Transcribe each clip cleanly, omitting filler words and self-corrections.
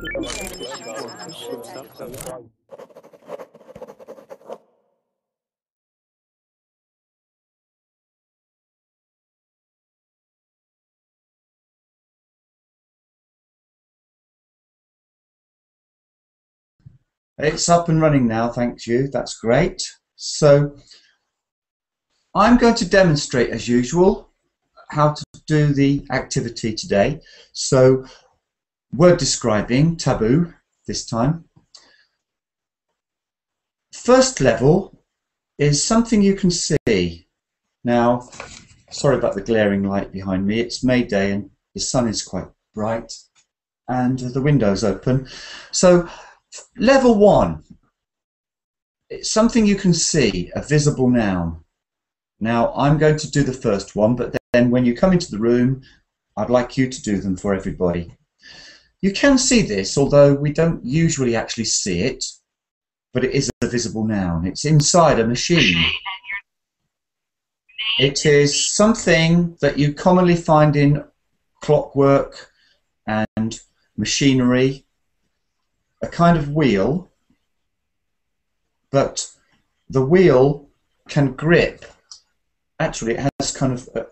It's up and running now, thank you. That's great. So I'm going to demonstrate, as usual, how to do the activity today. So word describing, taboo this time. First level is something you can see. Now, sorry about the glaring light behind me. It's May Day and the sun is quite bright and the window's open. So level 1, it's something you can see, a visible noun. Now, I'm going to do the first one, but then when you come into the room, I'd like you to do them for everybody. You can see this, although we don't usually actually see it, but it is a visible noun. It's inside a machine. It is something that you commonly find in clockwork and machinery, a kind of wheel, but the wheel can grip. Actually, it has kind of a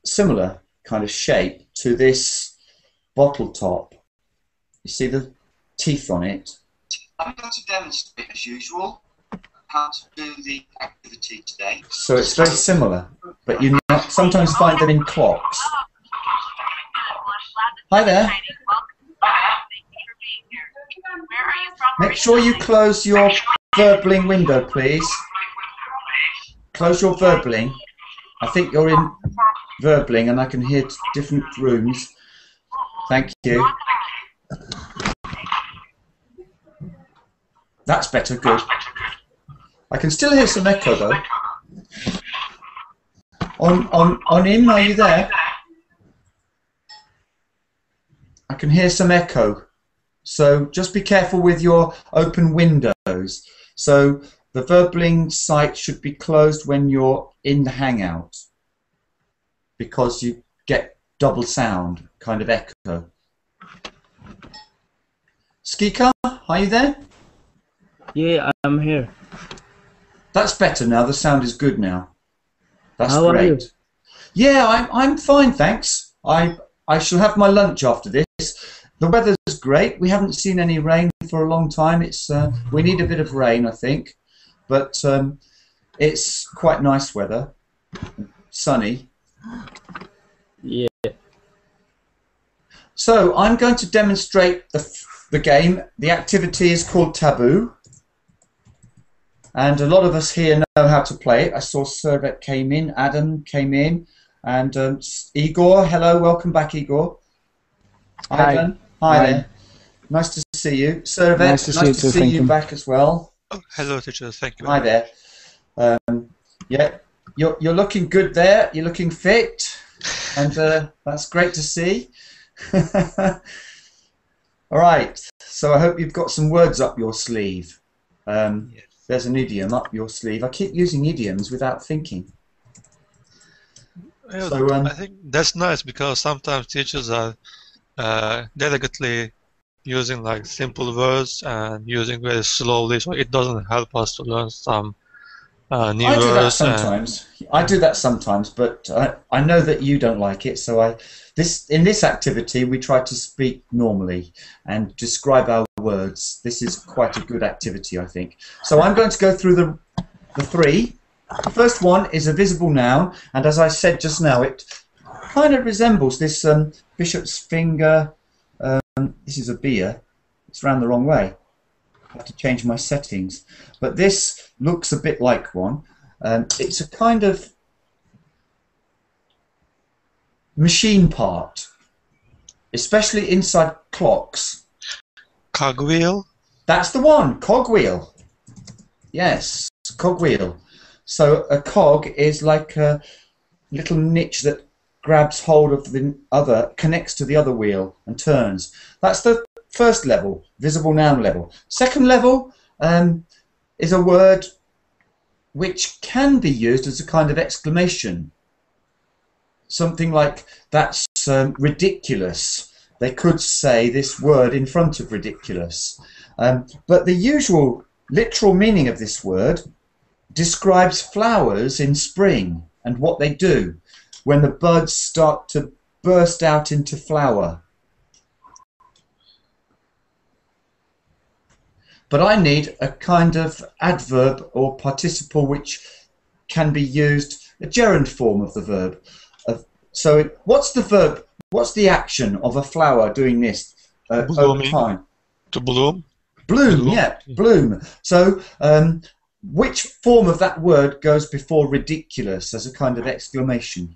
similar kind of shape to this bottle top. You see the teeth on it? I'm going to demonstrate, as usual, how to do the activity today. So it's very similar, but you sometimes find them in clocks. Hi there. Make sure you close your verbling window, please. Close your verbling. I think you're in verbling and I can hear different rooms. Thank you. That's better, good. I can still hear some echo though. On him, are you there? I can hear some echo. So just be careful with your open windows. So the verbling site should be closed when you're in the hangout because you get double sound, kind of echo. Skika, are you there? Yeah, I'm here. That's better now. The sound is good now. That's How great. are you? Yeah, I'm fine, thanks. I shall have my lunch after this. The weather's great. We haven't seen any rain for a long time. It's we need a bit of rain, I think, but it's quite nice weather, sunny. Yeah. So I'm going to demonstrate the game. The activity is called Taboo, and a lot of us here know how to play it. I saw Servet came in, Adam came in, and Igor. Hello, welcome back, Igor. Hi. Ivan. Hi there. Nice to see you. Servet, nice to see you back as well. Oh, hello, teacher. Thank you. Hi there. Yeah, you're looking good there. You're looking fit, and that's great to see. All right. So I hope you've got some words up your sleeve. Yes. There's an idiom up your sleeve. I keep using idioms without thinking. Yeah, So, I think that's nice because sometimes teachers are delicately using like simple words and using very slowly, so it doesn't help us to learn some new I do that words. sometimes. I do that sometimes, but I know that you don't like it. So in this activity, we try to speak normally and describe our words. This is quite a good activity, I think. So I'm going to go through the three. The first one is a visible noun, and as I said just now, it kind of resembles this bishop's finger. This is a beer. It's round the wrong way. I have to change my settings. But this looks a bit like one. It's a kind of machine part, especially inside clocks. Cogwheel? That's the one, cogwheel. Yes, cogwheel. So a cog is like a little niche that grabs hold of the other, connects to the other wheel and turns. That's the first level, visible noun level. Second level is a word which can be used as a kind of exclamation. Something like, that's ridiculous, they could say this word in front of ridiculous. But the usual literal meaning of this word describes flowers in spring and what they do when the buds start to burst out into flower. But I need a kind of adverb or participle which can be used, a gerund form of the verb. So what's the verb, what's the action of a flower doing this over time? To bloom. Bloom, yeah, bloom. So which form of that word goes before ridiculous as a kind of exclamation?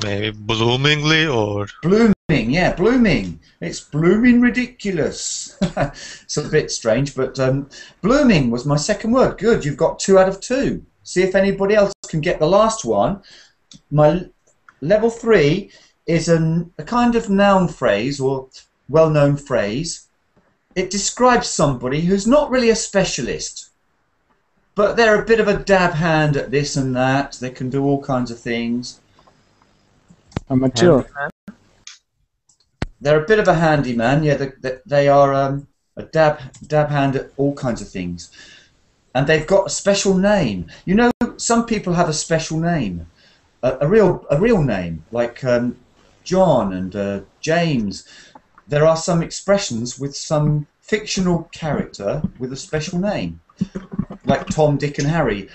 Maybe bloomingly or... Blooming, yeah, blooming. It's blooming ridiculous. It's a bit strange, but blooming was my second word. Good, you've got 2 out of 2. See if anybody else can get the last one. My level 3 is a kind of noun phrase or well-known phrase. It describes somebody who's not really a specialist, but they're a bit of a dab hand at this and that. They can do all kinds of things. Amateur. They're a bit of a handyman. Yeah, they are a dab hand at all kinds of things, and they've got a special name. You know, some people have a special name, a real name, like John and James. There are some expressions with some fictional character with a special name, like Tom, Dick, and Harry.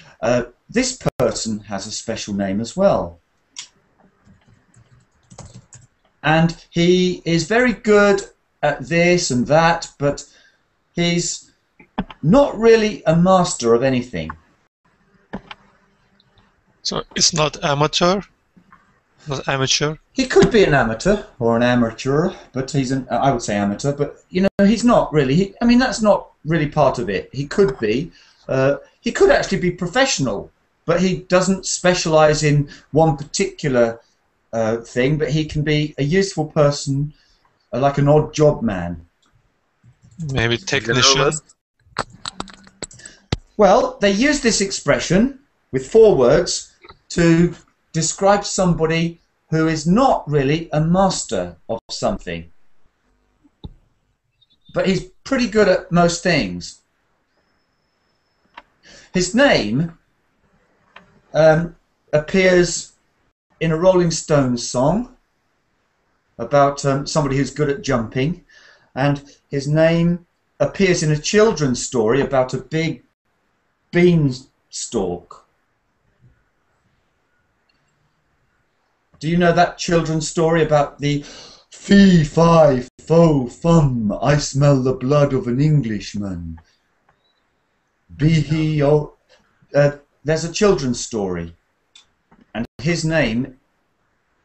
This person has a special name as well. And he is very good at this and that, but he's not really a master of anything. So it's not amateur? Not amateur? He could be an amateur or an amateur, but he's I would say amateur, but you know, he's not really. I mean, that's not really part of it. He could be. He could actually be professional, but he doesn't specialize in one particular thing, but he can be a useful person, like an odd job man. Maybe technician? Well, they use this expression with 4 words to describe somebody who is not really a master of something, but he's pretty good at most things. His name appears in a Rolling Stones song about somebody who's good at jumping, and his name appears in a children's story about a big beanstalk. Do you know that children's story about the fee, fi, fo, fum, I smell the blood of an Englishman? Be he, oh... there's a children's story, and his name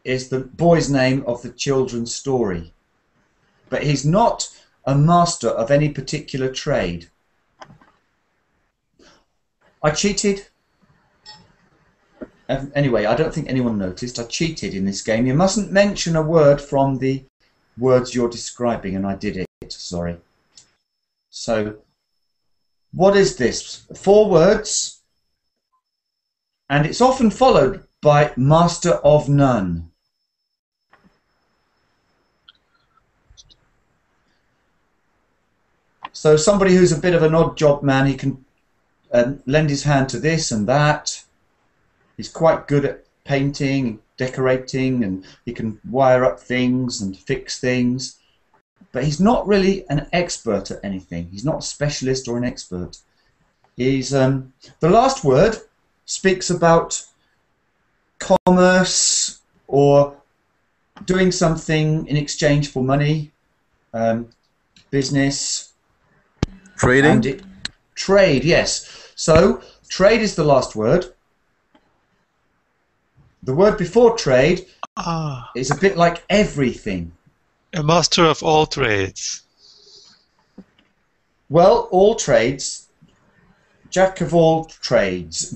is the boy's name of the children's story. But he's not a master of any particular trade. I cheated. Anyway, I don't think anyone noticed. I cheated in this game. You mustn't mention a word from the words you're describing, and I did it. Sorry. So, what is this? 4 words, and it's often followed by master of none. So somebody who's a bit of an odd job man, he can lend his hand to this and that. He's quite good at painting, decorating, and he can wire up things and fix things. But he's not really an expert at anything. He's not a specialist or an expert. He's the last word speaks about commerce or doing something in exchange for money, business. Trading? Trade, yes. So, trade is the last word. The word before trade is a bit like everything. A master of all trades. Well, all trades. Jack of all trades,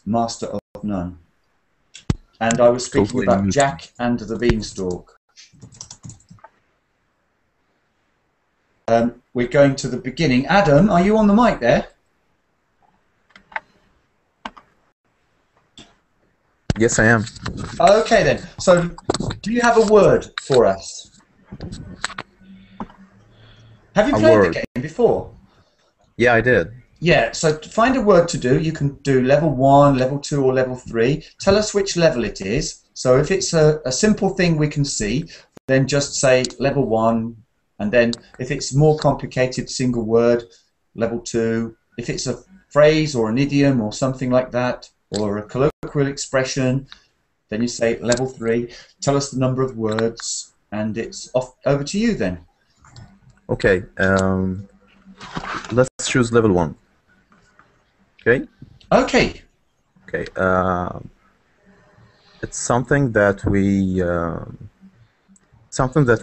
master of none. And I was speaking about Jack and the Beanstalk. We're going to the beginning. Adam, are you on the mic there? Yes, I am. Okay then. So, do you have a word for us? Have you A played the word. game before? Yeah, I did. Yeah, so to find a word to do, you can do level 1, level 2, or level 3. Tell us which level it is. So if it's a simple thing we can see, then just say level 1, and then if it's more complicated, single word, level 2. If it's a phrase or an idiom or something like that, or a colloquial expression, then you say level 3. Tell us the number of words, and it's off over to you then. Okay. Let's choose level 1. Okay. Okay. Okay. It's something that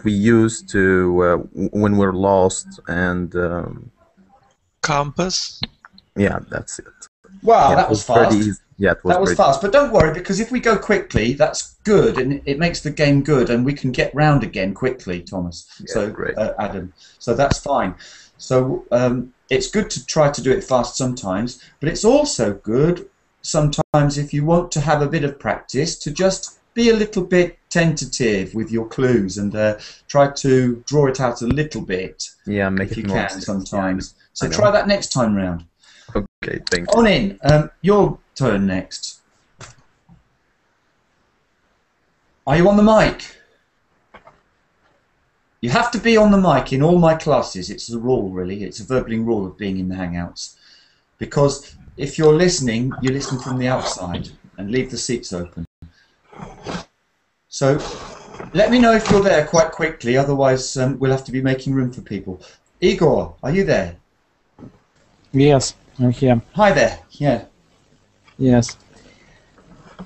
we use to when we're lost, and Compass. yeah, that's it. Wow, Yeah, that was fast. easy. Yeah, it was That was pretty fast, but don't worry, because if we go quickly, that's good, and it makes the game good, and we can get round again quickly, Thomas. Yeah, So, great. Adam, so that's fine. So it's good to try to do it fast sometimes, but it's also good sometimes if you want to have a bit of practice to just be a little bit tentative with your clues and try to draw it out a little bit. Yeah, make if it you more can sense. sometimes. Yeah, so I know. try that next time round. Okay, thank you. On in. Your turn next. Are you on the mic? You have to be on the mic in all my classes. It's a rule, really. It's a verbling rule of being in the Hangouts. Because if you're listening, you listen from the outside and leave the seats open. So let me know if you're there quite quickly, otherwise we'll have to be making room for people. Igor, are you there? Yes, I'm here. Hi there. Yeah. Yes.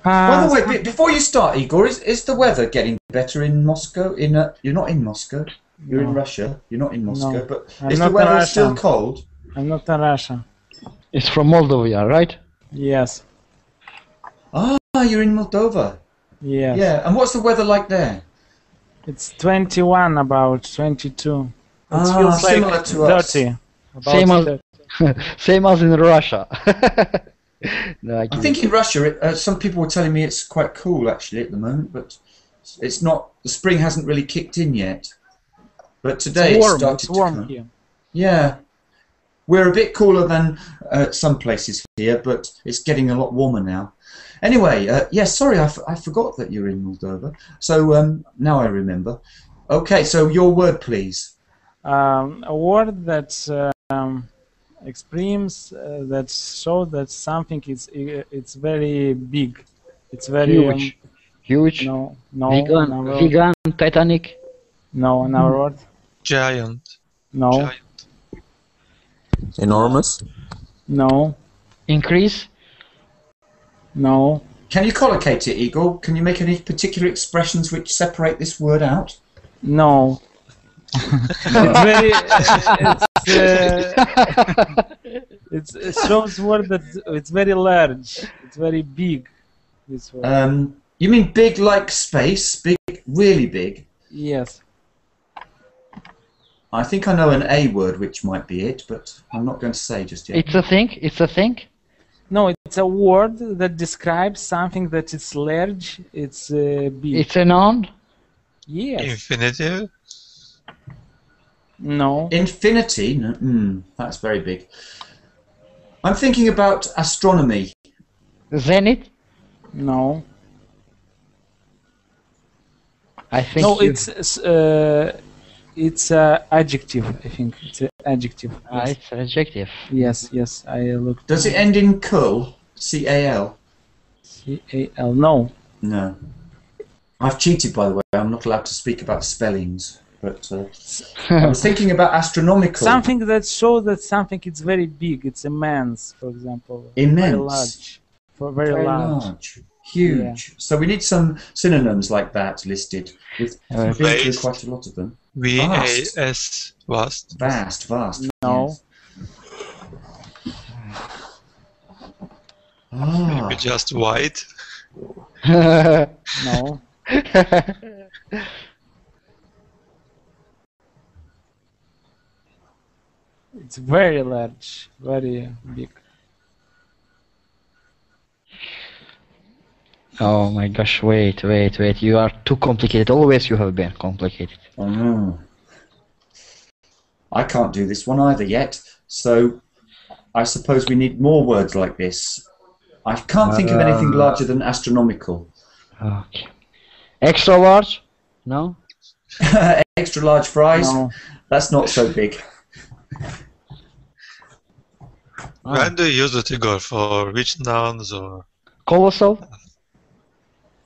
By the way, before you start, Igor, is the weather getting better in Moscow? You're not in Moscow. You're in Russia. You're not in Moscow. No, But I'm is not the weather in still Russia. cold? I'm not in Russia. It's from Moldova, right? Yes. Ah, you're in Moldova. Yes. Yeah. And what's the weather like there? It's 21, about 22. It Ah, feels like similar to us. 30. About Same as 30. same as in Russia. No, I think in Russia, some people were telling me it's quite cool actually at the moment, but it's not. The spring hasn't really kicked in yet. But today It's warm. started It's to warm come. here. Yeah, we're a bit cooler than some places here, but it's getting a lot warmer now. Anyway, yes, sorry, I forgot that you're in Moldova. So now I remember. Okay, so your word, please. A word that exprimes that shows that something is it's very big. It's very huge. Huge. no Vegan, Titanic. no another word. Giant. No. Giant. Enormous. No. Increase. No. Can you collocate it, Igor? Can you make any particular expressions which separate this word out? No. It's very it shows word that it's very large. It's very big. This word. You mean big like space? Big, really big? Yes. I think I know an A word which might be it, but I'm not going to say just yet. It's a thing. It's a thing. No, it's a word that describes something that is large. It's big. It's a noun. Yes. Infinitive. No. Infinity? No, that's very big. I'm thinking about astronomy. Zenith. No. I think. No, it's adjective. I think it's an adjective. Yes. It's an adjective. Yes. Yes. I looked. Does it end in cal? C-A-L? C-A-L. No. No. I've cheated, by the way. I'm not allowed to speak about spellings. But I was thinking about astronomical. Something that shows that something is very big. It's immense, for example. Immense. Very large. Very large. Huge. Yeah. So we need some synonyms like that listed. We've been through Vast. quite a lot of them. V-A-S. Vast. Vast. No. Yes. Ah. Maybe just white. No. It's very large. Very big. Oh my gosh, wait. You are too complicated. Always you have been complicated. Oh. I can't do this one either yet, so I suppose we need more words like this. I can't think of anything larger than astronomical. Okay. Extra large? No? Extra large fries? No. That's not so big. When do you use it, Igor? For which nouns or? Colossal?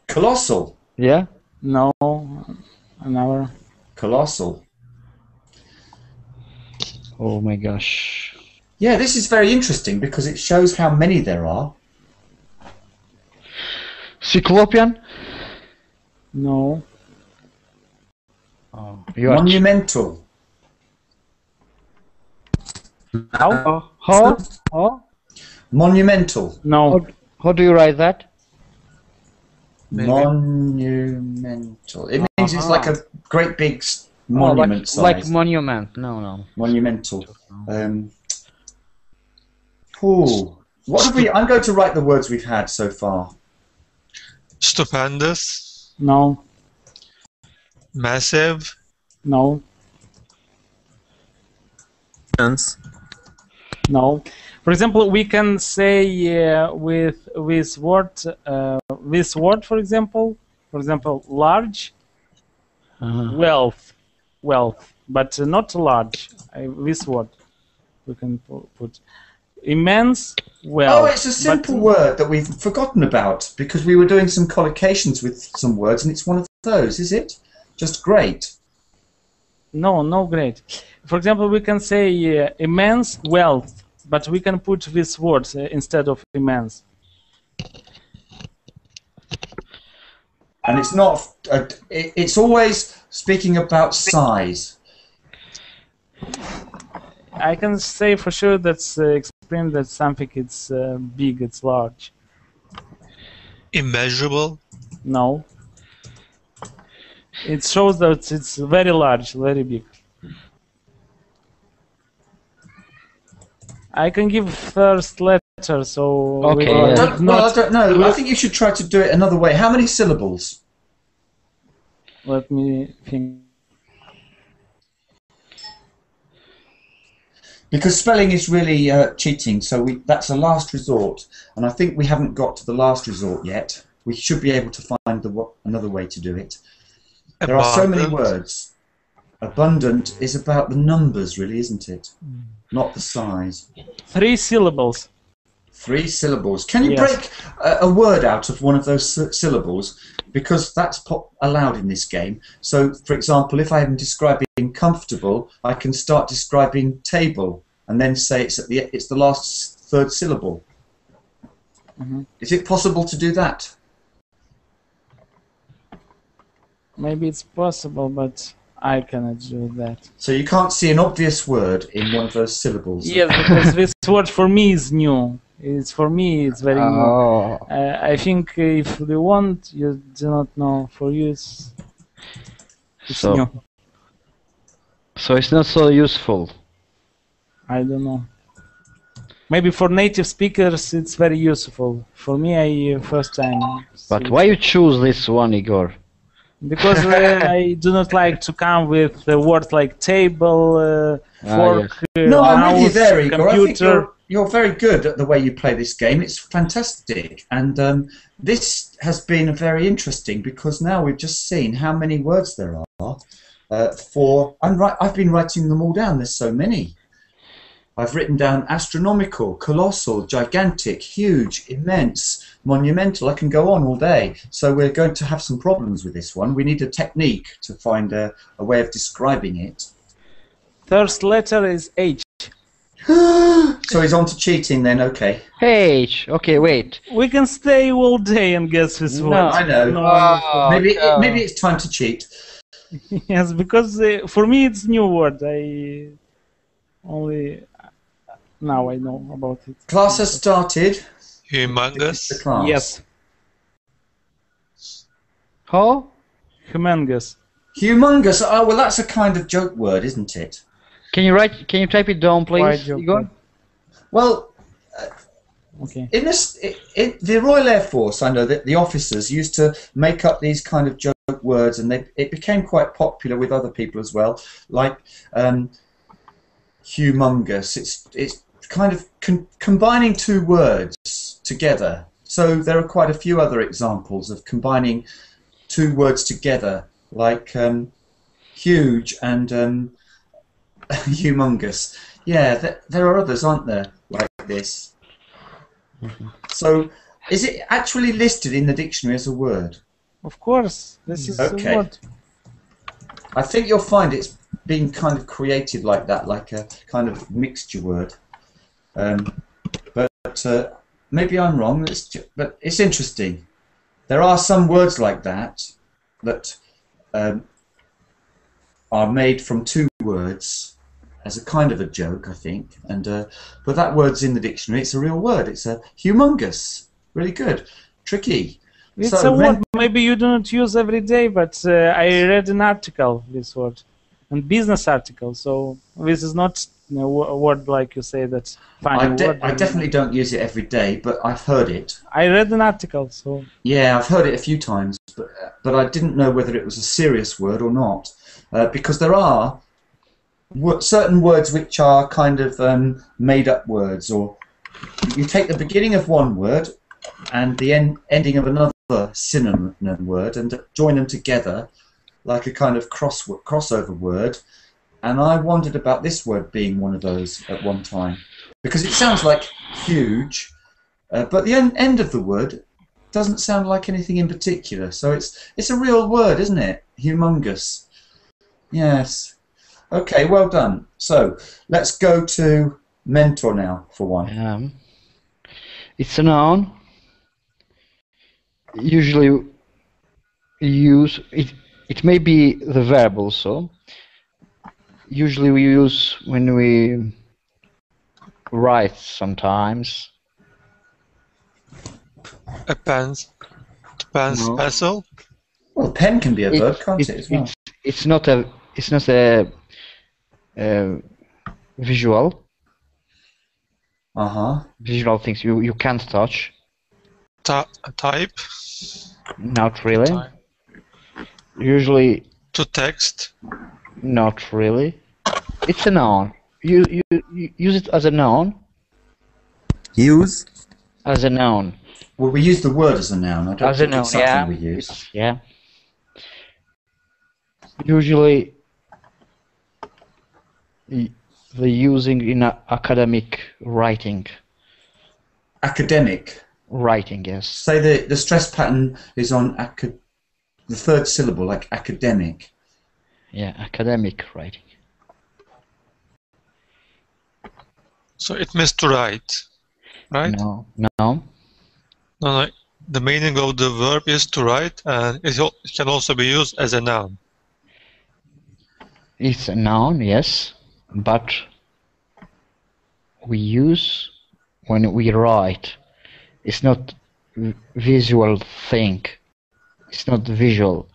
Colossal. Yeah? No. Never. Colossal. Oh my gosh. Yeah, this is very interesting because it shows how many there are. Cyclopean? No. Oh, you are Monumental. How? How? Monumental. No. How do you write that? Maybe. Monumental. It means it's like a great big monument size. Like monument. No. Monumental. What have we? I'm going to write the words we've had so far. Stupendous. No. Massive. No. Hence, No. For example, we can say with this word, for example, large, wealth, but not large. This word we can put immense, wealth. Oh, it's a simple word that we've forgotten about because we were doing some collocations with some words, and it's one of those, is it? Just great. No, great. For example, we can say immense wealth, but we can put this word instead of immense. And it's not. It's always speaking about size. I can say for sure that's explain that something it's big, it's large. Immeasurable. No. It shows that it's very large, very big. I can give first letter, so Okay, we yeah. would not. I don't know. I think you should try to do it another way. How many syllables? Let me think. Because spelling is really cheating, so that's a last resort. And I think we haven't got to the last resort yet. We should be able to find another way to do it. There are so many Abundant. words. Abundant is about the numbers, really, isn't it? Not the size. 3 syllables. 3 syllables. Can you Yes. break a word out of one of those syllables? Because that's allowed in this game. So, for example, if I'm describing comfortable, I can start describing table and then say it's the last 3rd syllable. Is it possible to do that? Maybe it's possible, but I cannot do that. So you can't see an obvious word in one of those syllables. Yes, because this word for me is new. It's for me, it's very new. Oh. I think if you want, you do not know. For you, it's So- new. So it's not so useful. I don't know. Maybe for native speakers, it's very useful. For me, I first time. But see why it. you choose this one, Igor? Because I do not like to come with words like table, fork, No, I'm with you mouse, there, Igor. I think computer. you're very good at the way you play this game. It's fantastic. And this has been very interesting because now we've just seen how many words there are I've been writing them all down. There's so many. I've written down astronomical, colossal, gigantic, huge, immense, monumental. I can go on all day. So we're going to have some problems with this one. We need a technique to find a way of describing it. First letter is H. So he's on to cheating then, okay. H. Okay, wait. We can stay all day and guess this No, word. I know. Oh, Maybe it's time to cheat. Yes, because for me it's new word. I only now I know about it. Class has started. The Humongous. class. Yes, How? humongous. Humongous. Oh, well, that's a kind of joke word, isn't it? Can you type it down, Why please, joke Igor? word? Well, Okay. In this, the Royal Air Force, I know that the officers used to make up these kind of joke words, and it became quite popular with other people as well, like humongous. It's kind of combining two words together. So there are quite a few other examples of combining two words together, like huge and humongous. Yeah, there are others, aren't there, like this? So, is it actually listed in the dictionary as a word? Of course, this is Okay. a word. I think you'll find it's been kind of created like that, like a kind of mixture word. But maybe I'm wrong. But it's interesting. There are some words like that that are made from two words as a kind of a joke, I think. And but that word's in the dictionary. It's a real word. It's a humongous. Really good. Tricky. It's So, a word maybe you do not use every day, but I read an article, this word, a business article, so this is not a word like you say that's funny word. I definitely don't use it every day, but I've heard it. I read an article, so... Yeah, I've heard it a few times, but I didn't know whether it was a serious word or not, because there are certain words which are kind of made-up words, or you take the beginning of one word and the ending of another synonym word and join them together like a kind of crossover word. And I wondered about this word being one of those at one time, because it sounds like huge, but the end of the word doesn't sound like anything in particular. So it's a real word, isn't it? Humongous. Yes. Okay, well done. So let's go to mentor now for one. It's a noun. Usually use it. It may be the verb also. Usually we use when we write sometimes. A pen, No. pencil. Well, pen can be a verb, can't it, as well? It's not a visual. Visual things you can't touch. Type. Not really. Type. Usually. To text. Not really. It's a noun. You use it as a noun. Use? As a noun. Well, we use the word as a noun. I don't As a think noun, it's something yeah. we use. Yeah. Usually, the using in academic writing. Academic. Writing, yes. Say the stress pattern is on the third syllable, like academic. Yeah, academic writing. So it means to write, right? No. No. The meaning of the verb is to write, and it can also be used as a noun. It's a noun, yes, but we use when we write. It's not visual thing. It's not visual.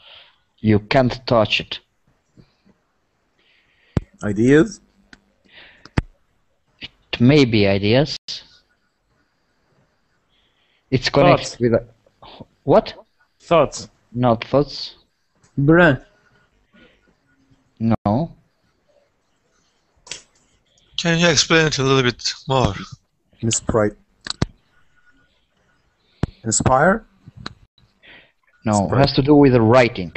You can't touch it. Ideas? It may be ideas. It's connected Thoughts. with what? Thoughts. Not thoughts. Brain. No. Can you explain it a little bit more? Inspire? No, it has to do with writing.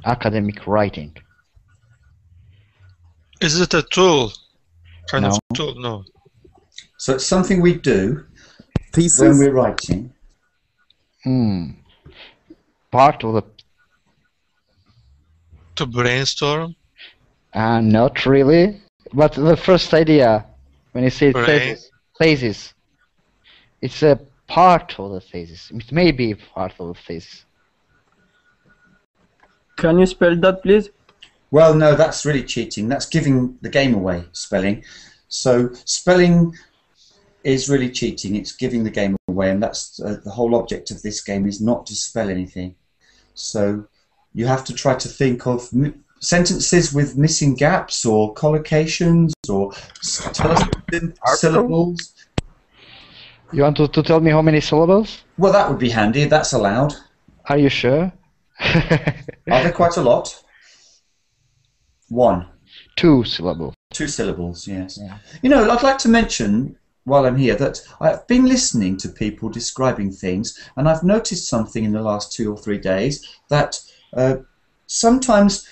Academic writing. Is it a tool? Kind No. of tool? No. So it's something we do Thesis? when we're writing. Part of the... To brainstorm? Not really. But the first idea, when you say Brain. thesis, it's a part of the thesis. It may be part of the thesis. Can you spell that, please? Well, no, that's really cheating. That's giving the game away, spelling. So spelling is really cheating. It's giving the game away, and that's the whole object of this game is not to spell anything. So you have to try to think of sentences with missing gaps or collocations or syllables. You want to tell me how many syllables? Well, that would be handy. That's allowed. Are you sure? Are there quite a lot? 1. 2 syllables. 2 syllables, yes. Yeah. You know, I'd like to mention, while I'm here, that I've been listening to people describing things, and I've noticed something in the last 2 or 3 days, that sometimes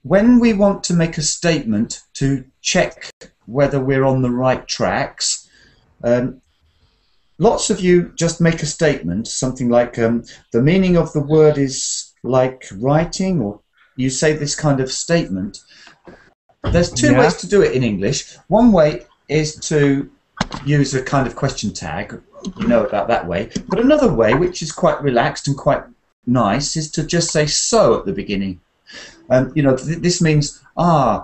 when we want to make a statement to check whether we're on the right tracks, lots of you just make a statement, something like the meaning of the word is like writing, or you say this kind of statement. There's 2 ways to do it in English. One way is to use a kind of question tag, you know about that way. But another way, which is quite relaxed and quite nice, is to just say so at the beginning. You know, this means,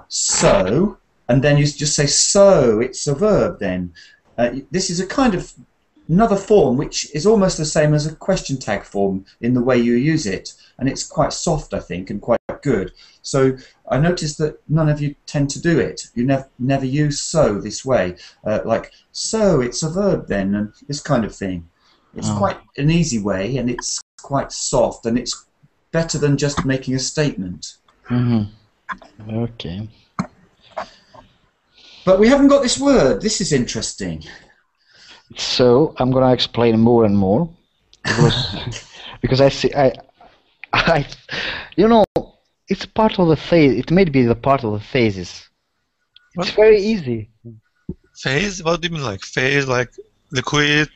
so, and then you just say so, it's a verb then. This is a kind of another form which is almost the same as a question tag form in the way you use it, and it's quite soft, I think, and quite good. So I noticed that none of you tend to do it. You never use so this way, like so it's a verb then, and this kind of thing. It's quite an easy way, and it's quite soft, and it's better than just making a statement. Okay. But we haven't got this word. This is interesting. So I'm gonna explain more and more because I see you know, it's part of the phase. It may be the part of the phases. It's very easy. Phase? What do you mean, like phase, like liquid,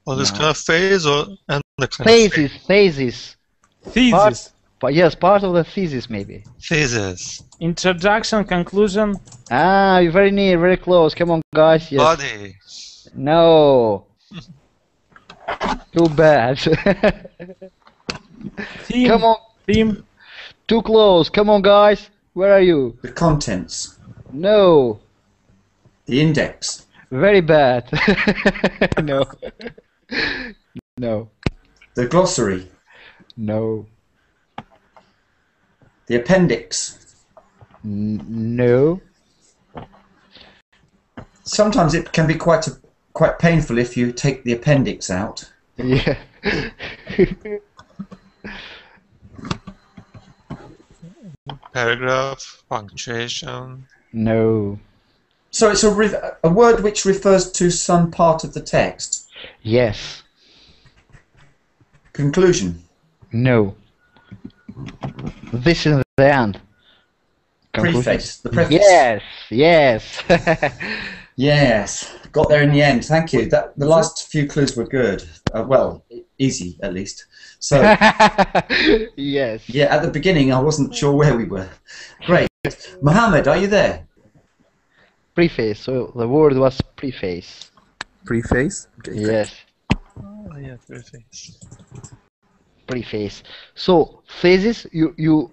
or this kind of phase, or and the kind Phases, phases. Thesis. But yes, part of the thesis maybe. phases? Introduction, conclusion. You're very near, very close. Come on, guys. Yes. Body. No. Too bad. Theme. Come on. Theme. Too close. Come on, guys. Where are you? The contents. No. The index. Very bad. No. No. The glossary. No. The appendix. No. Sometimes it can be quite painful if you take the appendix out. Yeah. Paragraph, punctuation. No. So it's a word which refers to some part of the text. Yes. Conclusion. No. This is the end. Conclusion. Preface. The preface. Yes. Yes. Yes. Got there in the end. Thank you. The last few clues were good. Well, easy at least. So Yes. yeah, at the beginning I wasn't sure where we were. Great. Mohammed, are you there? Preface. So the word was preface. Preface? Okay, Yes. Oh, yeah, preface. Preface. So thesis. You.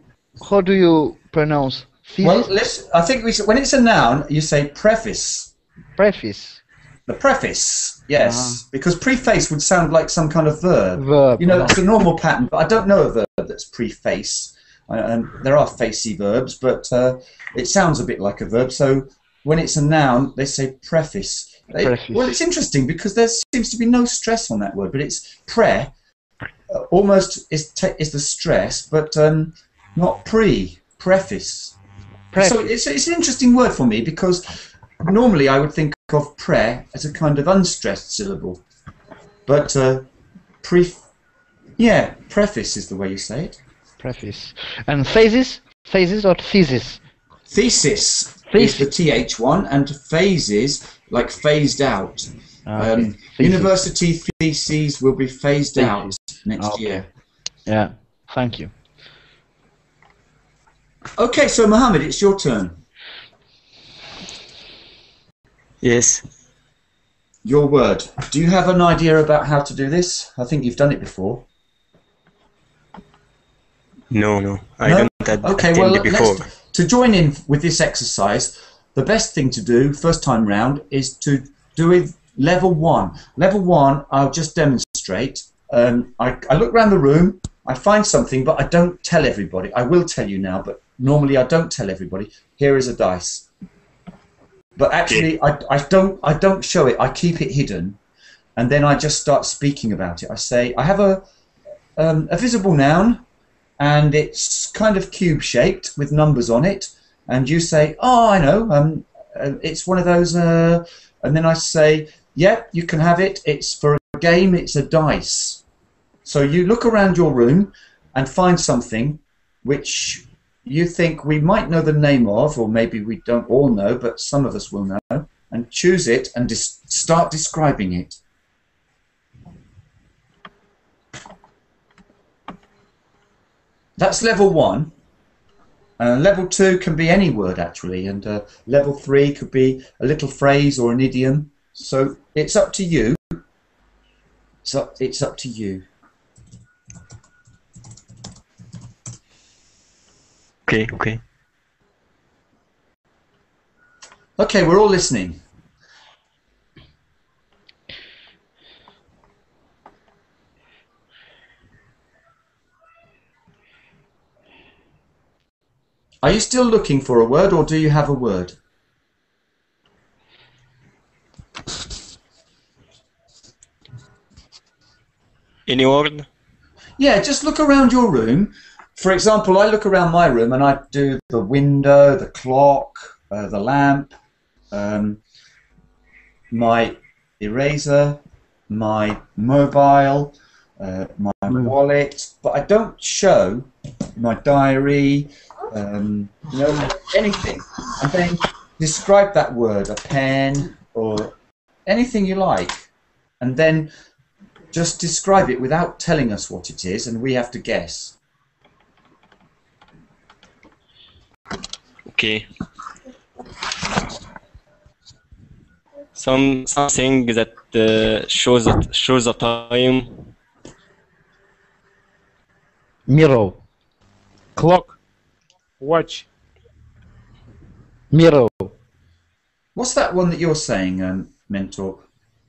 How do you pronounce thesis? Well, I think when it's a noun, you say preface. Preface. The preface, yes, because preface would sound like some kind of verb. Verb. You know, that's a normal pattern, but I don't know a verb that's preface. And there are facey verbs, but it sounds a bit like a verb. So when it's a noun, they say preface. Well, it's interesting because there seems to be no stress on that word, but it's almost is the stress, but not preface. So it's an interesting word for me because normally I would think of prayer as a kind of unstressed syllable, but preface is the way you say it. Preface. And thesis? Thesis or thesis? Thesis is the TH one, and phases, like phased out. Okay. University theses will be phased out next year. Yeah, thank you. Okay, so Mohammed, it's your turn. Yes. Your word. Do you have an idea about how to do this? I think you've done it before. No. I No? don't have Okay, well, attended before. to join in with this exercise, the best thing to do first time round is to do it level 1. Level 1, I'll just demonstrate. I look around the room, I find something, but I don't tell everybody. I will tell you now, but normally I don't tell everybody. Here is a dice. But actually, I don't show it. I keep it hidden. and then I just start speaking about it. I say, I have a visible noun, and it's kind of cube-shaped with numbers on it, and you say, oh, I know, it's one of those, and then I say, yeah, you can have it, it's for a game, it's a dice. So you look around your room and find something which you think we might know the name of, or maybe we don't all know, but some of us will know, and choose it and start describing it. That's level 1. Level 2 can be any word, actually, and level 3 could be a little phrase or an idiom. So it's up to you. It's up to you. Okay. Okay, we're all listening. Are you still looking for a word, or do you have a word? Any word? Yeah, just look around your room. For example, I look around my room and I do the window, the clock, the lamp, my eraser, my mobile, my wallet, but I don't show my diary, anything. And then describe that word, a pen or anything you like, and then just describe it without telling us what it is, and we have to guess. Okay. Something that shows the time. Mirror. Clock. Watch. Mirror. What's that one that you're saying, Mentor?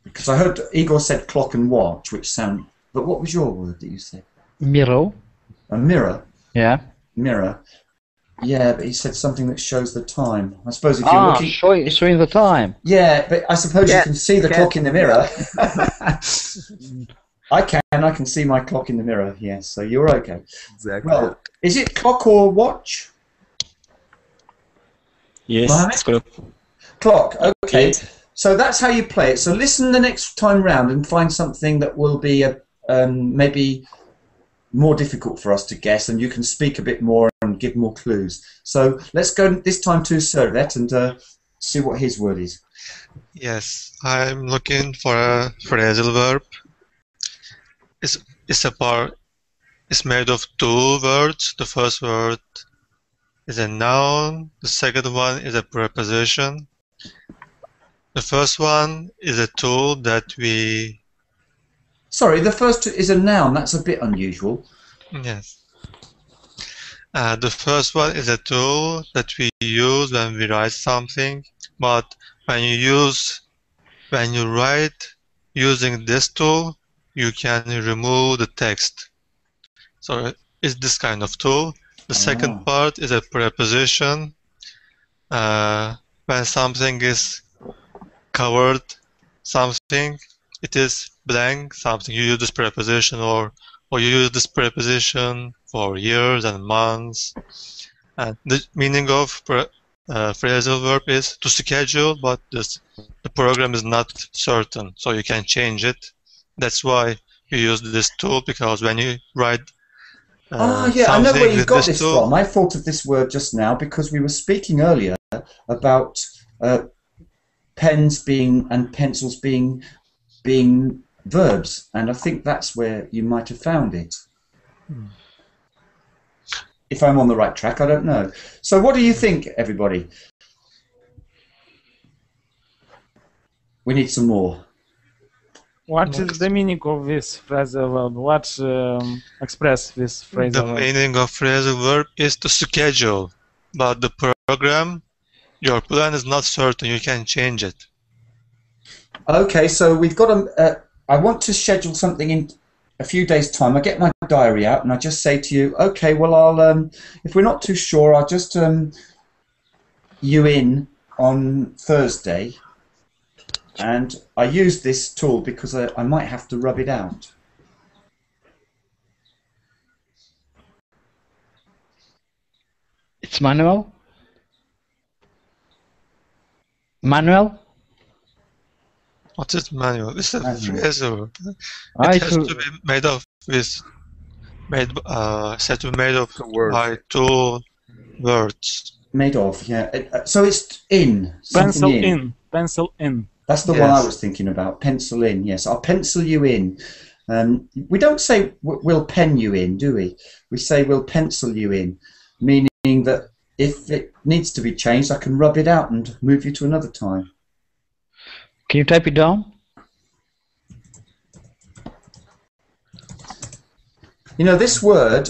Because I heard Igor said clock and watch, which sound... But what was your word that you said? Mirror. A mirror? Yeah. Mirror. Yeah, but he said something that shows the time. I suppose if you're looking... showing the time. Yeah, but I suppose you can see the clock in the mirror. I can see my clock in the mirror, yes, so you're okay. Exactly. Well, is it clock or watch? Yes, Mohammed? it's correct. Clock, okay. Yes. So that's how you play it. So listen the next time round and find something that will be maybe more difficult for us to guess, and you can speak a bit more and give more clues. So let's go this time to Servet and see what his word is. Yes, I'm looking for a phrasal verb. It's made of 2 words. The first word is a noun. The second one is a preposition. The first one is a tool that we... Sorry, the first is a noun. That's a bit unusual. Yes. The first one is a tool that we use when we write something, but when you write using this tool, you can remove the text. So it's this kind of tool. The second part is a preposition. When something is covered, something, it is blank, something. You use this preposition, or you use this preposition for years and months. And the meaning of phrasal verb is to schedule, but the program is not certain, so you can change it. That's why you use this tool, because when you write yeah, I know where you got this from. I thought of this word just now because we were speaking earlier about pens being and pencils being verbs, and I think that's where you might have found it. If I'm on the right track, I don't know. So what do you think, everybody? We need some more. What is the meaning of this phrasal verb? What express this phrasal The verb? meaning of phrasal verb is to schedule, but the program, your plan is not certain. You can change it. Okay, so we've got I want to schedule something in a few days' time. I get my diary out and I just say to you, okay, well, I'll if we're not too sure, I'll just you in on Thursday. And I use this tool because I might have to rub it out. It's manual? Manual? What is manual? It's a Manual. phrasal. I It has thought- to be made of with set to be made of Two words. by 2 words. Made of, yeah. So it's in. Pencil Something in. Pencil in. That's the one I Yes. was thinking about. Pencil in, yes. I'll pencil you in. We don't say we'll pen you in, do we? We say we'll pencil you in, meaning that if it needs to be changed, I can rub it out and move you to another time. Can you type it down? You know, this word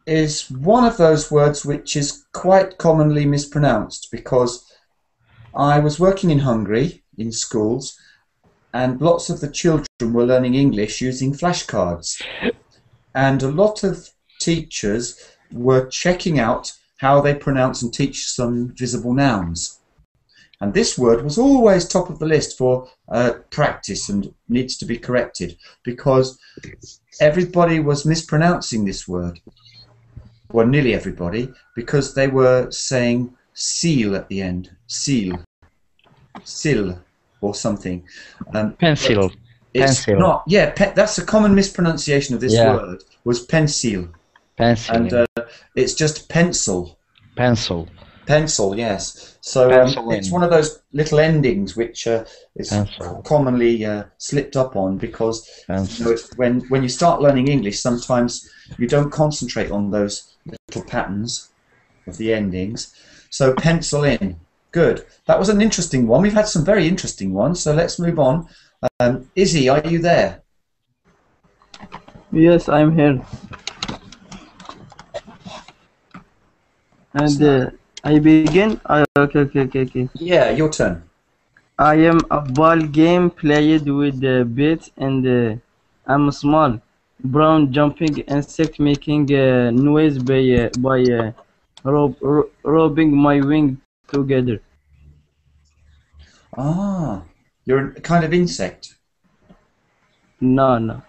is one of those words which is quite commonly mispronounced, because I was working in Hungary in schools, and lots of the children were learning English using flashcards. And a lot of teachers were checking out how they pronounce and teach some visible nouns. And this word was always top of the list for practice and needs to be corrected, because everybody was mispronouncing this word. Well, nearly everybody, because they were saying seal at the end. Seal. Sil or something. Pencil. It's Pencil. not. Yeah, that's a common mispronunciation of this Yeah. word, was pencil. Pencil. And it's just pencil. Pencil. Pencil, yes. So Pencil it's in. one of those little endings which is Pencil. commonly slipped up on, because Pencil. you know, when you start learning English, sometimes you don't concentrate on those little patterns of the endings. So pencil in. Good. That was an interesting one. We've had some very interesting ones, so let's move on. Izzy, are you there? Yes, I'm here. And I begin. Okay. Yeah, your turn. I am a ball game played with a bit, and I'm small, brown jumping insect making noise by rubbing my wing together. Ah, you're a kind of insect. No.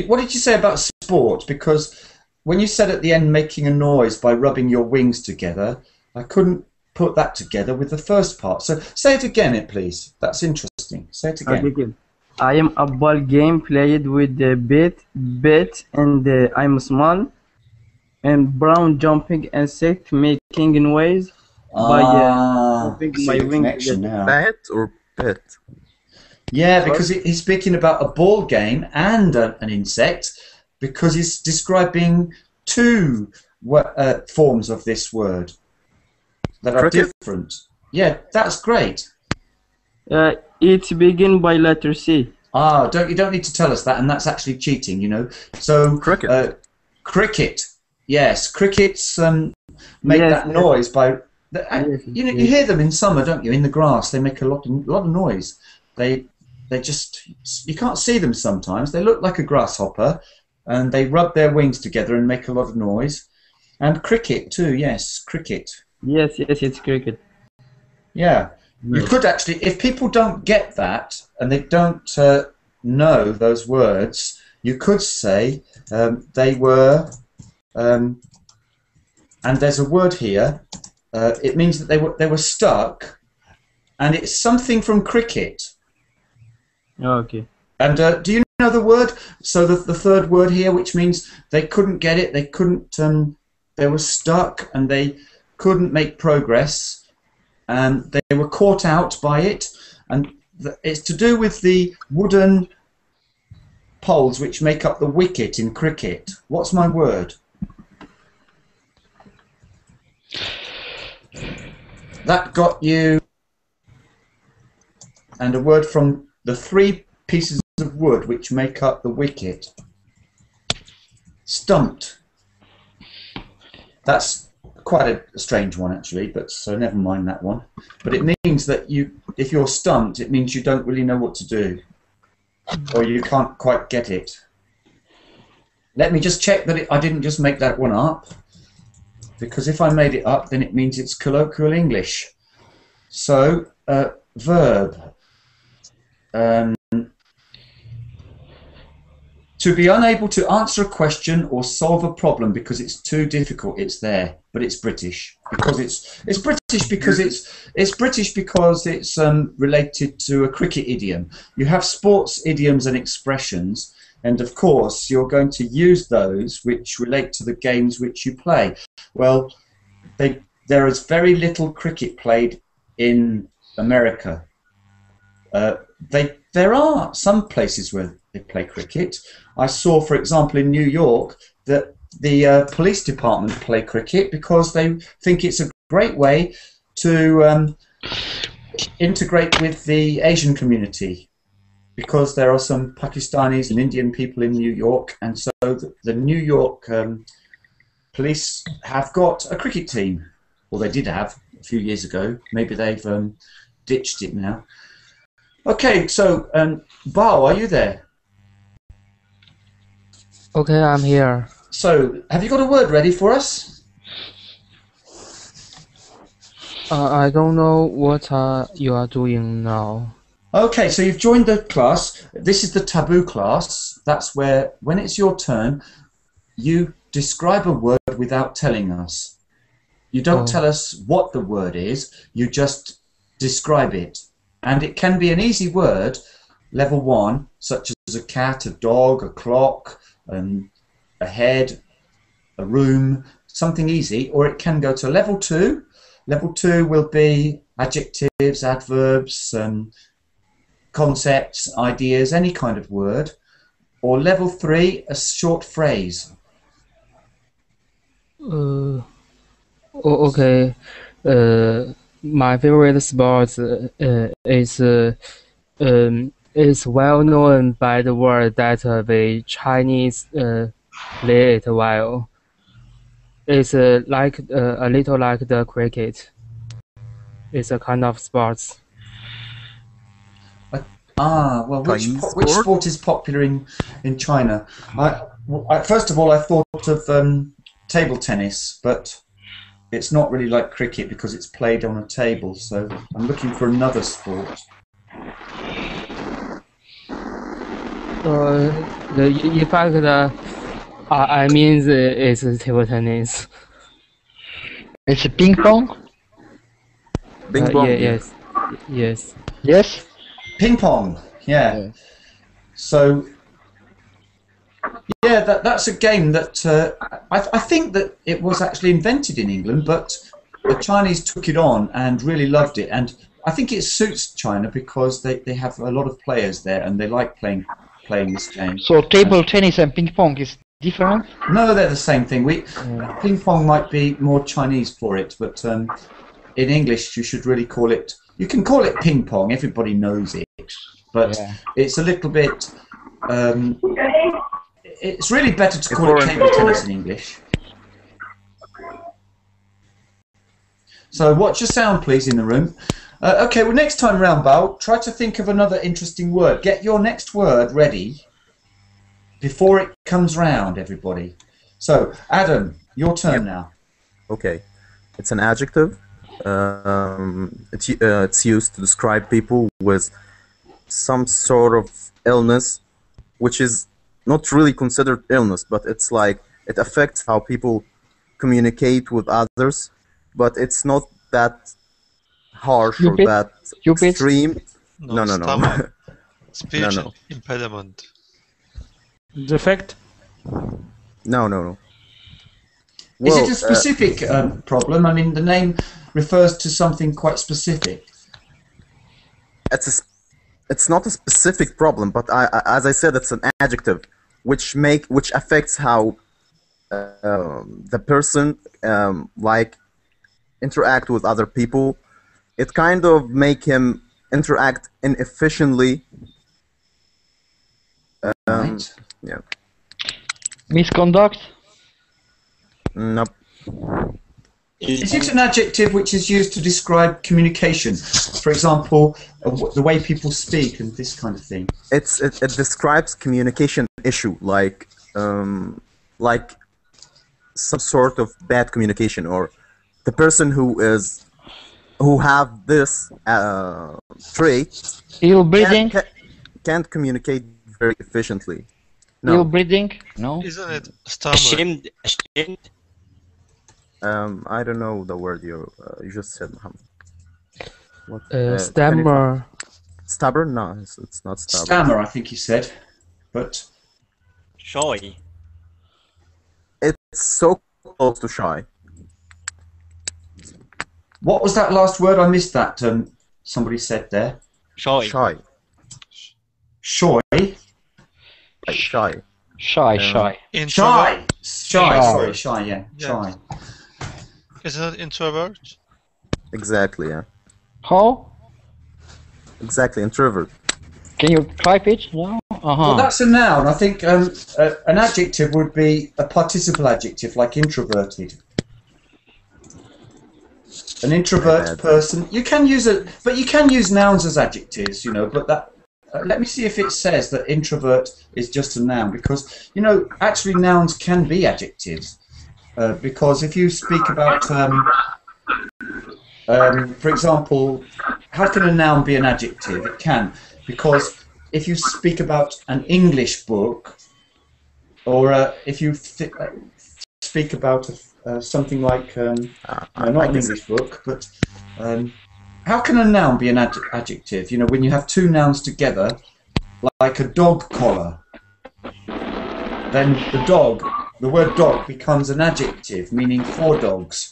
What did you say about sport? Because when you said at the end making a noise by rubbing your wings together, I couldn't put that together with the first part. So say it again, please. That's interesting. Say it again. Okay. I am a ball game played with a bit, and I'm small, and brown jumping insect making noise by rubbing see my the wing connection together. now. Bat or pet? Yeah, because he's speaking about a ball game and an insect, because he's describing two forms of this word that are Cricket? different. Yeah, that's great. It begin by letter C. Ah, you don't need to tell us that, and that's actually cheating, you know. So Cricket. cricket, yes, crickets make Yes, that yes. noise by. Yes, You know, yes. you hear them in summer, don't you? In the grass, they make a lot of noise. They just, you can't see them sometimes. They look like a grasshopper, and they rub their wings together and make a lot of noise. And cricket too, yes, cricket. Yes, it's cricket. Yeah, you could actually, if people don't get that and they don't know those words, you could say they were, and there's a word here. It means that they were stuck, and it's something from cricket. Okay. And do you know the word? So the third word here, which means they couldn't get it, they couldn't, they were stuck, and they couldn't make progress, and they were caught out by it, and it's to do with the wooden poles which make up the wicket in cricket. What's my word? That got you, and a word from the three pieces of wood which make up the wicket. Stumped. That's quite a strange one, actually, but so never mind that one. But it means that if you're stumped, it means you don't really know what to do, or you can't quite get it. Let me just check that I didn't just make that one up, because if I made it up, then it means it's colloquial English. So verb. To be unable to answer a question or solve a problem because it's too difficult. It's there, but it's British because it's British because it's British because it's related to a cricket idiom. You have sports idioms and expressions, and of course you're going to use those which relate to the games which you play. Well, there is very little cricket played in America. There are some places where they play cricket. I saw, for example, in New York that the police department play cricket because they think it's a great way to integrate with the Asian community, because there are some Pakistanis and Indian people in New York, and so the New York police have got a cricket team, or they did have a few years ago. Maybe they've ditched it now. Okay, so Bao, are you there? Okay, I'm here. So, have you got a word ready for us? I don't know what you are doing now. Okay, so you've joined the class. This is the taboo class. That's where, when it's your turn, you describe a word without telling us. You don't tell us what the word is, you just describe it. And it can be an easy word, level 1, such as a cat, a dog, a clock, a head, a room, something easy, or it can go to level 2. Level 2 will be adjectives, adverbs, concepts, ideas, any kind of word. Or level 3, a short phrase. Okay. My favorite sport is well known by the word that the Chinese play it well. It's like a little like the cricket. It's a kind of sports. Well, which sport is popular in China? First of all, I thought of table tennis, but it's not really like cricket because it's played on a table, so I'm looking for another sport. In fact, I mean it's table tennis. It's a ping pong? Bing bong. Yes. Yes? Ping pong, yeah. So, yeah, that's a game that I think that it was actually invented in England, but the Chinese took it on and really loved it. And I think it suits China because they have a lot of players there and they like playing this game. So table tennis and ping pong is different? No, they're the same thing. Ping pong might be more Chinese for it, but in English you should really call it. You can call it ping pong. Everybody knows it, but it's a little bit. It's really better to call it table tennis in English. So watch your sound, please, in the room. Okay, well, next time round, Bao, try to think of another interesting word. Get your next word ready before it comes round, everybody. So, Adam, your turn now. Okay, it's an adjective. It's used to describe people with some sort of illness, which is not really considered illness, but it's like it affects how people communicate with others, but it's not that harsh or that extreme. No. Speech impediment. Defect? No. Is it a specific problem? I mean, the name refers to something quite specific. It's not a specific problem, but as I said, it's an adjective, which affects how the person like interact with other people. It kind of make him interact inefficiently. Right. Yeah. Misconduct? Nope. Is it an adjective which is used to describe communication? For example, the way people speak and this kind of thing. It describes communication issue, like some sort of bad communication, or the person who is who have this trait Ill breeding? can't communicate very efficiently. Ill No. breeding? No. Isn't it stammering? Ashamed? I don't know the word you just said, Muhammad. What, Stammer. Stubborn? No, it's not stubborn. Stammer, I think he said, but Shy. It's so close to shy. what was that last word? I missed that. Somebody said there. Shy. Shy. Shy. Like shy. Shy. Introvert? Shy. Shy. Sorry, shy. Yeah, Yeah. shy. Isn't it introvert? Exactly, yeah. How? Exactly, introvert. Can you type it? No? Well, that's a noun. I think an adjective would be a participle adjective, like introverted. An introvert person. You can use it, but you can use nouns as adjectives, you know. But that. Let me see if it says that introvert is just a noun, because you know actually nouns can be adjectives. Because if you speak about, for example, how can a noun be an adjective? It can, because if you speak about an English book, or if you speak about something like, no, not an English book, but how can a noun be an adjective? You know, when you have two nouns together, like a dog collar, then the word dog becomes an adjective, meaning four dogs.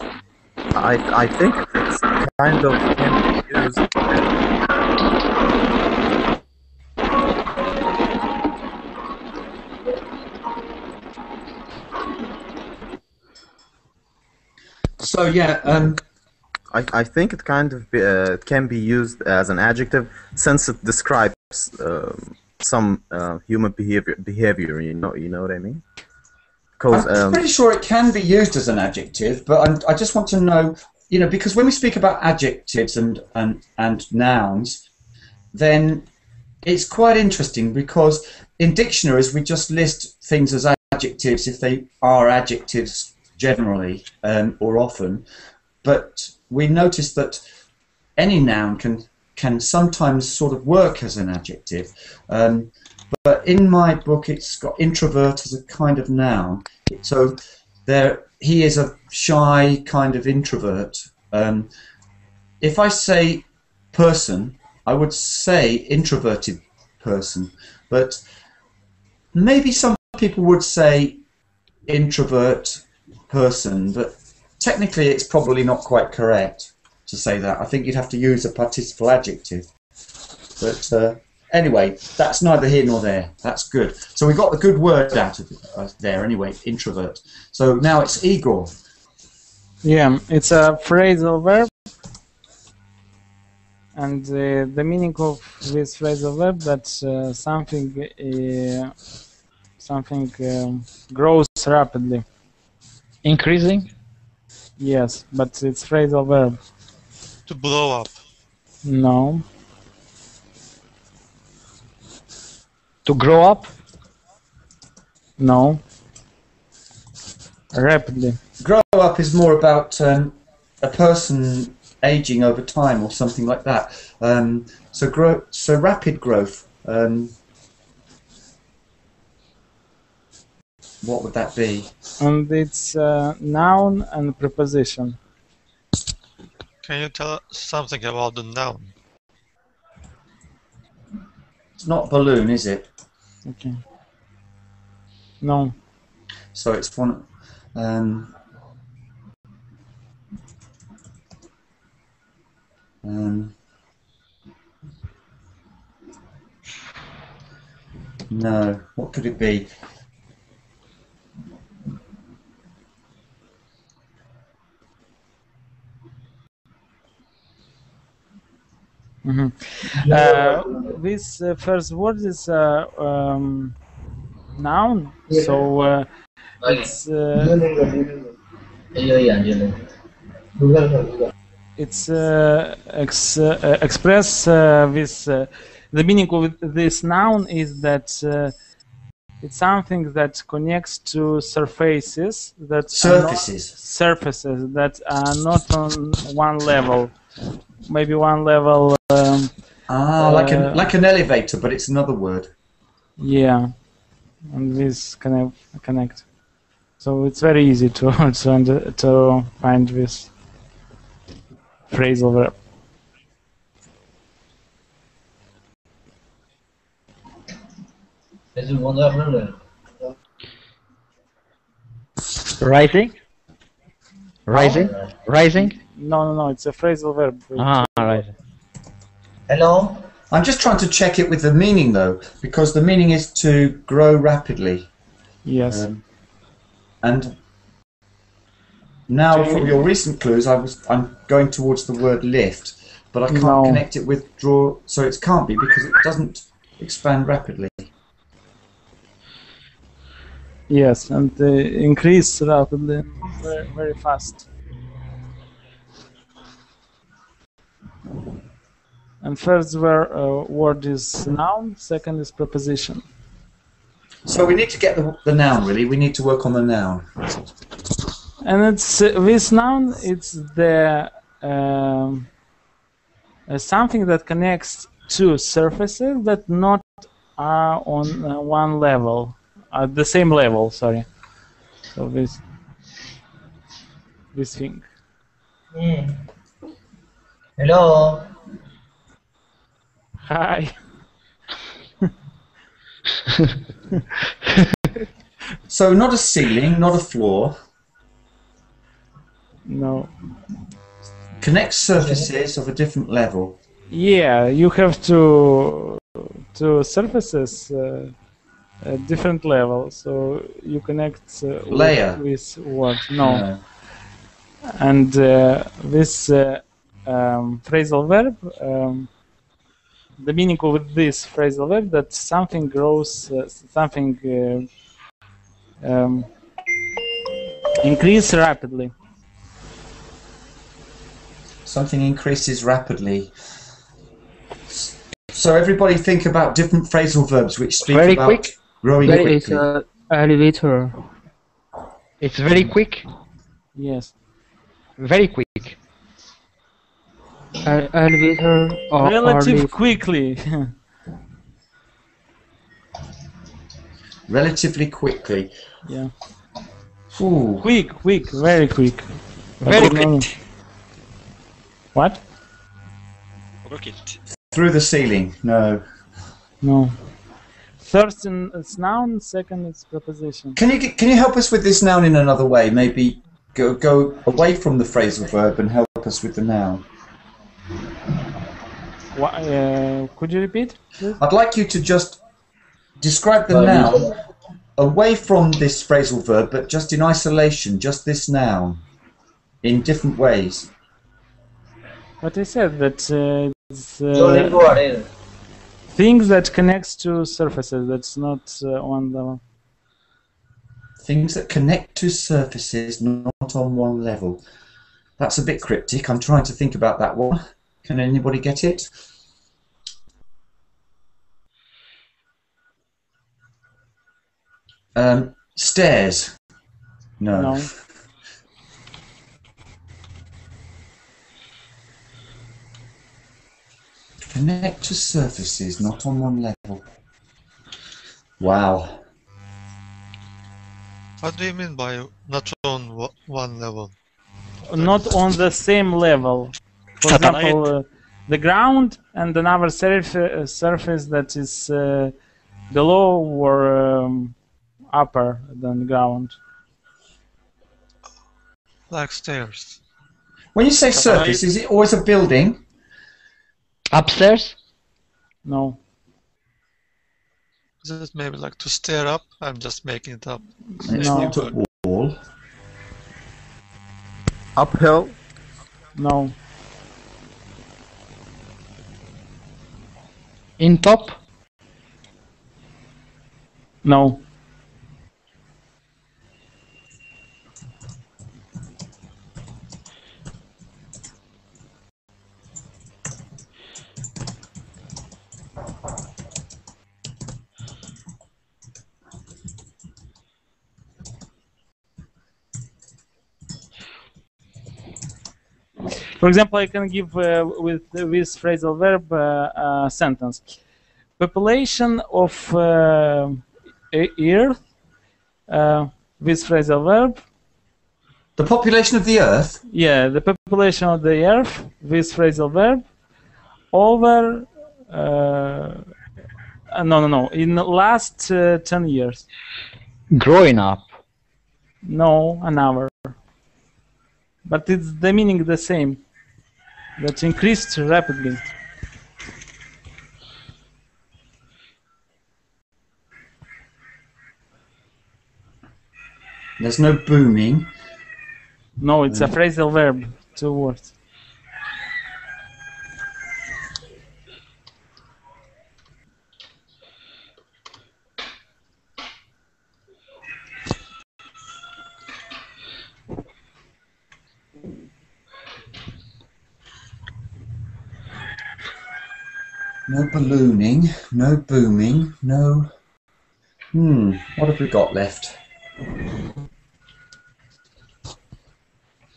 I think it's kind of can be used. So yeah, I think it kind of it can be used as an adjective since it describes some human behavior. You know what I mean? Because I'm pretty sure it can be used as an adjective, but I just want to know, you know, because when we speak about adjectives and nouns, then it's quite interesting because in dictionaries we just list things as adjectives if they are adjectives generally or often, but we notice that any noun can sometimes sort of work as an adjective. But in my book, it's got introvert as a kind of noun. So he is a shy kind of introvert. If I say person, I would say introverted person. But maybe some people would say introvert person, but technically it's probably not quite correct to say that. I think you'd have to use a participle adjective. But anyway, that's neither here nor there. That's good. So we got the good word out of there anyway, introvert. So now it's Igor. Yeah, it's a phrasal verb. And the meaning of this phrasal verb that something grows rapidly. Increasing? Yes, but it's phrasal verb. To blow up. No. To grow up? No. Rapidly. Grow up is more about a person aging over time or something like that. So rapid growth. What would that be? And it's noun and preposition. Can you tell us something about the noun? It's not balloon, is it? Okay. No. So it's one. No. What could it be? This first word is noun, so it's express this. The meaning of this noun is that it's something that connects to surfaces that surfaces that are not on one level. maybe one level. Like an elevator, but it's another word. Yeah, and this connect. So it's very easy to to find this phrasal verb. Rising? Rising? Rising? No, it's a phrasal verb. Rising. Hello? I'm just trying to check it with the meaning though, because the meaning is to grow rapidly. Yes. And now from your recent clues, I'm going towards the word lift, but I can't connect it with draw, so it can't be because it doesn't expand rapidly. Yes, and increase rapidly, very, very fast. And first word is noun, second is preposition. So we need to get the noun, really. We need to work on the noun. And it's this noun. It's the something that connects two surfaces that not are on one level, at the same level. Sorry. So this thing. Hello? Hi. So not a ceiling, not a floor. No. Connect surfaces of a different level. Yeah, you have two surfaces at different levels, so you connect Layer. with what? No. And this phrasal verb, the meaning of this phrasal verb that something grows, something increase rapidly. Something increases rapidly. So everybody think about different phrasal verbs which speak Very about quick. growing quickly. It's an elevator. It's very quick. Yes. Very quick. Elevator or Relative lift. quickly. Relatively quickly. Yeah. Ooh. Quick, very quick. Very Rocket. What? Rocket. Through the ceiling. No. No. First is noun, second is preposition. Can you help us with this noun in another way? Maybe go away from the phrasal verb and help us with the noun. Could you repeat, please? I'd like you to just describe the noun away from this phrasal verb, but just in isolation, just this noun, in different ways. What I said, that it's, things that connects to surfaces, that's not on the... Things that connect to surfaces not on one level. That's a bit cryptic. I'm trying to think about that one. Can anybody get it? Stairs. No. Connect to surfaces not on one level. Wow. What do you mean by not on one level? Not on the same level. For example, the ground and another surface that is below or upper than the ground. Like stairs. When you say surface, is it always a building? Upstairs? No. Is it maybe like to stare up? I'm just making it up. It's not a wall. Uphill? No. In top? No. For example, I can give with this phrasal verb a sentence. Population of Earth, with phrasal verb. The population of the Earth? Yeah, the population of the Earth, with phrasal verb, over... no, in the last 10 years. Growing up. No, an hour. But it's the meaning the same. That increased rapidly. There's no booming. No, it's a phrasal verb. 2 words. No ballooning, no booming, no... what have we got left?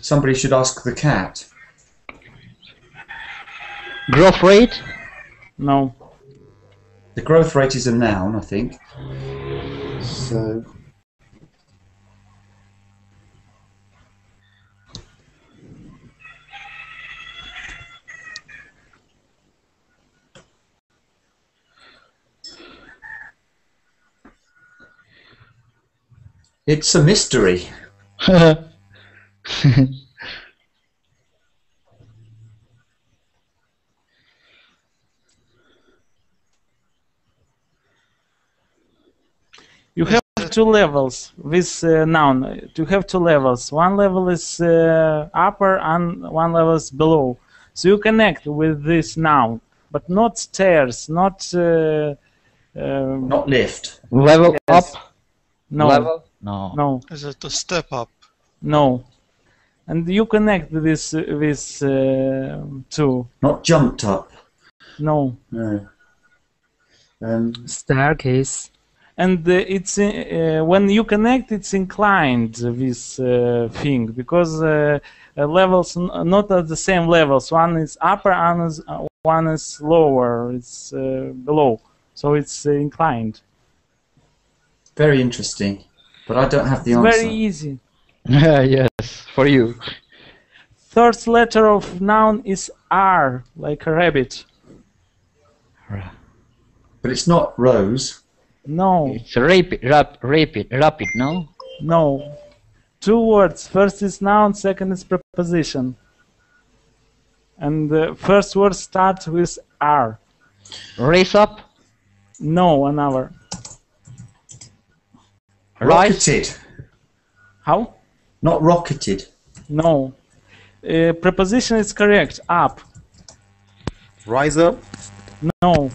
Somebody should ask the cat. Growth rate? No. The growth rate is a noun, I think. So... It's a mystery. You have 2 levels with noun. You have 2 levels. One level is upper and one level is below. So you connect with this noun, but not stairs, not... Not lift. Level yes. up? No. Level? No. No. Is it a step up? No. And you connect this with 2. Not jumped up. No. No. Staircase. And it's when you connect, it's inclined, this thing, because levels not at the same levels. One is upper and one is lower. It's below, so it's inclined. Very interesting, but I don't have the It's answer. very easy. Yes, for you. First letter of noun is R, like a rabbit. But it's not rose. No. It's rapid, no? No. 2 words. First is noun, second is preposition. And the first word starts with R. Race up? No, another. Rocketed. How? Not rocketed. No. Preposition is correct. Up. Rise up? No.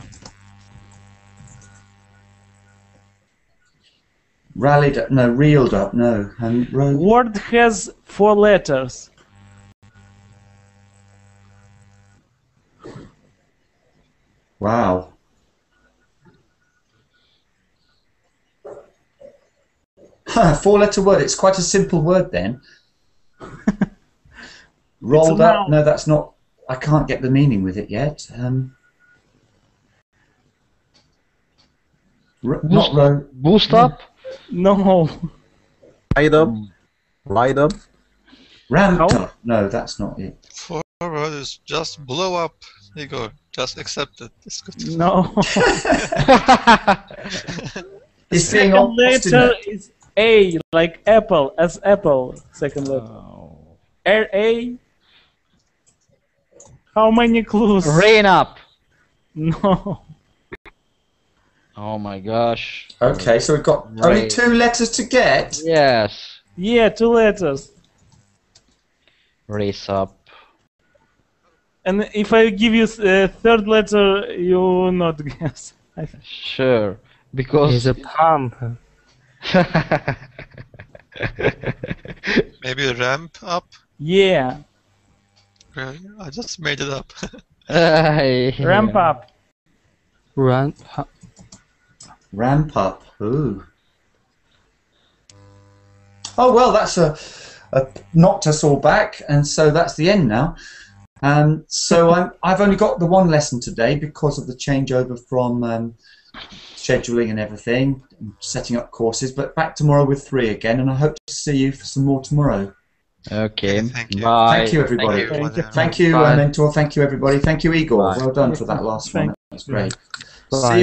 Rallied up, no, reeled up, no. And Word has 4 letters. Wow. Ha, 4-letter word. It's quite a simple word then. Rolled up. No, that's not. I can't get the meaning with it yet. Not row. Boost up? No. Ride up? Ride up? Ramped up. No, that's not it. Forward is just blow up, Igor. Just accept it. It's good. No. It's being Second letter obstinate. is A, like apple, as apple. Second letter. R-A. How many clues? Rain up. No. Oh my gosh. Okay, so we've got only 2 letters to get. Yes. Yeah, 2 letters. Race up. And if I give you a third letter, you will not guess. Sure. Because It's a pump. Maybe ramp up? Yeah. Really? I just made it up. Ramp up. Ramp up. Ramp up. Ooh. Oh well, that's knocked us all back, and so that's the end now. So I've only got the one lesson today because of the changeover from scheduling and everything, and setting up courses. But back tomorrow with 3 again, and I hope to see you for some more tomorrow. Okay. Thank you. Bye. Thank you, everybody. Thank you. Mentor. Thank you, everybody. Thank you, Igor. Bye. Well done for that last one. That was great. Bye. See you.